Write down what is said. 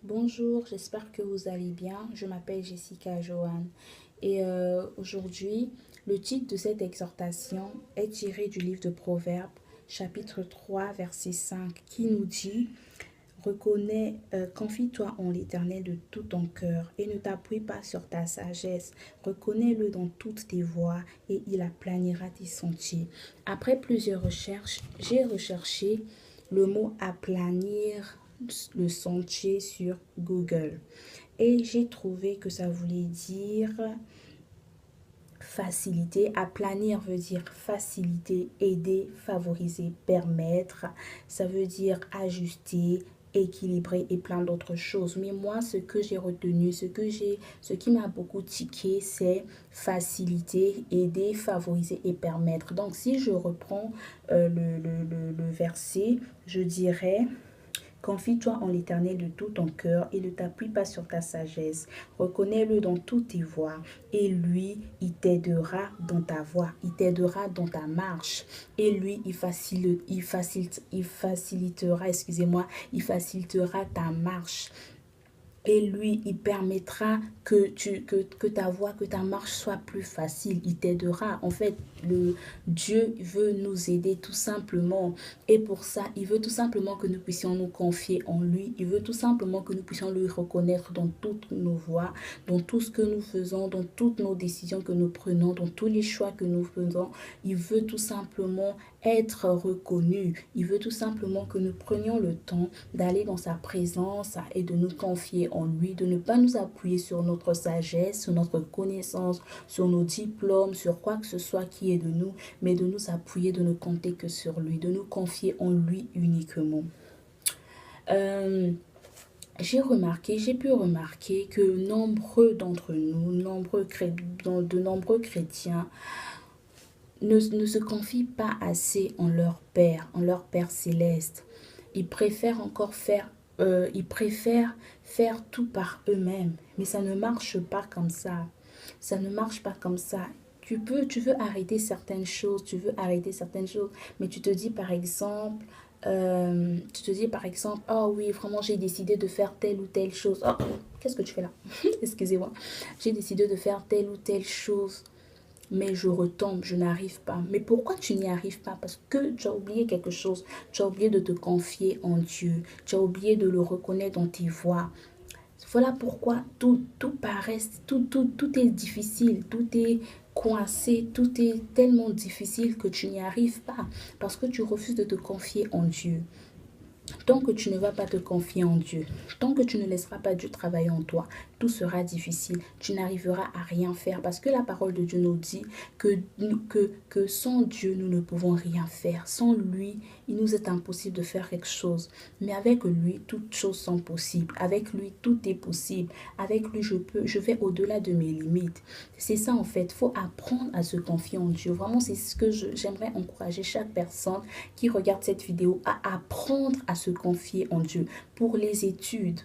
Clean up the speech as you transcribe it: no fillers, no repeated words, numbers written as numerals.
Bonjour, j'espère que vous allez bien. Je m'appelle Jessica Joanne et aujourd'hui, le titre de cette exhortation est tiré du livre de Proverbes, chapitre 3, verset 5, qui nous dit: Reconnais, confie-toi en l'Éternel de tout ton cœur et ne t'appuie pas sur ta sagesse. Reconnais-le dans toutes tes voies et il aplanira tes sentiers. Après plusieurs recherches, j'ai recherché le mot aplanir le sentier sur Google et j'ai trouvé que ça voulait dire faciliter. Aplanir veut dire faciliter, aider, favoriser, permettre. Ça veut dire ajuster, équilibrer et plein d'autres choses. Mais moi, ce que j'ai retenu, ce qui m'a beaucoup tiqué, c'est faciliter, aider, favoriser et permettre. Donc, si je reprends le verset, je dirais: Confie-toi en l'Éternel de tout ton cœur et ne t'appuie pas sur ta sagesse. Reconnais-le dans toutes tes voies et lui, il t'aidera dans ta voie, il t'aidera dans ta marche. Et lui, il facilitera ta marche. Et lui, il permettra que ta voie, que ta marche soit plus facile. Il t'aidera. En fait, Dieu veut nous aider tout simplement. Et pour ça, il veut tout simplement que nous puissions nous confier en lui. Il veut tout simplement que nous puissions le reconnaître dans toutes nos voies, dans tout ce que nous faisons, dans toutes nos décisions que nous prenons, dans tous les choix que nous faisons. Il veut tout simplement être reconnu. Il veut tout simplement que nous prenions le temps d'aller dans sa présence et de nous confier en lui, de ne pas nous appuyer sur notre sagesse, sur notre connaissance, sur nos diplômes, sur quoi que ce soit qui est de nous, mais de nous appuyer, de ne compter que sur lui, de nous confier en lui uniquement. Euh, j'ai pu remarquer que nombreux d'entre nous, de nombreux chrétiens, ne se confient pas assez en leur Père céleste. Ils préfèrent encore faire tout par eux-mêmes. Mais ça ne marche pas comme ça. Ça ne marche pas comme ça. Tu veux arrêter certaines choses, mais tu te dis par exemple, oh oui, vraiment j'ai décidé de faire telle ou telle chose. Oh, qu'est-ce que tu fais là? Excusez-moi. J'ai décidé de faire telle ou telle chose, mais je retombe, je n'arrive pas. Mais pourquoi tu n'y arrives pas? Parce que tu as oublié quelque chose. Tu as oublié de te confier en Dieu. Tu as oublié de le reconnaître dans tes voies. Voilà pourquoi tout est difficile, tout est coincé, tout est tellement difficile que tu n'y arrives pas parce que tu refuses de te confier en Dieu. Tant que tu ne vas pas te confier en Dieu, tant que tu ne laisseras pas Dieu travailler en toi, tout sera difficile. Tu n'arriveras à rien faire parce que la parole de Dieu nous dit que sans Dieu, nous ne pouvons rien faire. Sans lui, il nous est impossible de faire quelque chose. Mais avec lui, toutes choses sont possibles. Avec lui, tout est possible. Avec lui, je vais au-delà de mes limites. C'est ça en fait. Il faut apprendre à se confier en Dieu. Vraiment, c'est ce que j'aimerais encourager chaque personne qui regarde cette vidéo à apprendre à se confier en Dieu. Pour les études,